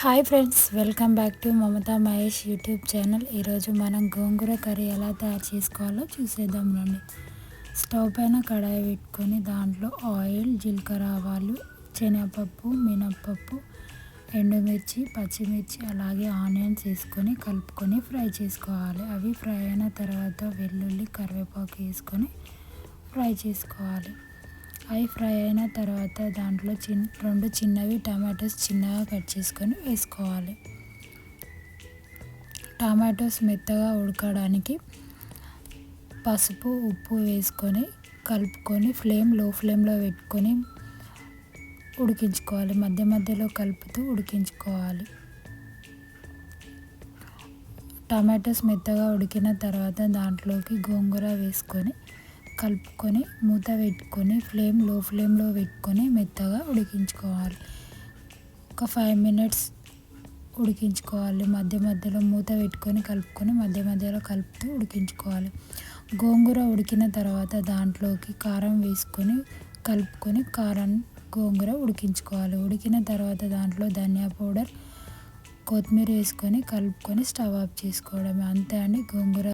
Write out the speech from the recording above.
Hi friends, welcome back to Mamata Mahesh YouTube channel. ఈరోజు మనం గోంగూర curry ఎలా తయారు చేసుకోవాలో చూసేద్దాం రండి. స్టవ్ పైన కడాయి పెట్టుకొని దాంట్లో ఆయిల్, జీలకర్ర, ఆవాలు, శనగపప్పు, మినప్పప్పు, ఎండుమిర్చి, పచ్చిమిర్చి, అలాగే ఆనియన్స్ వేసుకొని కలుపుకొని ఫ్రై చేసుకోవాలి. అవి ఫ్రై అయిన తర్వాత వెల్లుల్లి, కరివేపాకు వేసుకొని ఫ్రై చేసుకోవాలి. అవి ఫ్రై అయిన తర్వాత దాంట్లో రెండు చిన్నవి టమాటోస్ చిన్నగా కట్ చేసుకొని వేసుకోవాలి. టమాటోస్ మెత్తగా ఉడకడానికి పసుపు, ఉప్పు వేసుకొని కలుపుకొని లో ఫ్లేమ్లో పెట్టుకొని ఉడికించుకోవాలి. మధ్య మధ్యలో కలుపుతూ ఉడికించుకోవాలి. టమాటోస్ మెత్తగా ఉడికిన తర్వాత దాంట్లోకి గోంగూర వేసుకొని కలుపుకొని మూత పెట్టుకొని లో ఫ్లేమ్లో పెట్టుకొని మెత్తగా ఉడికించుకోవాలి. ఒక 5 minutes ఉడికించుకోవాలి. మధ్య మధ్యలో మూత పెట్టుకొని కలుపుకొని మధ్య మధ్యలో కలుపుతూ ఉడికించుకోవాలి. గోంగూర ఉడికిన తర్వాత దాంట్లోకి కారం వేసుకొని కలుపుకొని గోంగూర ఉడికించుకోవాలి. ఉడికిన తర్వాత దాంట్లో ధనియా పౌడర్, కొత్తిమీర వేసుకొని కలుపుకొని స్టవ్ ఆఫ్ చేసుకోవడమే. అంతే అండి, గోంగూర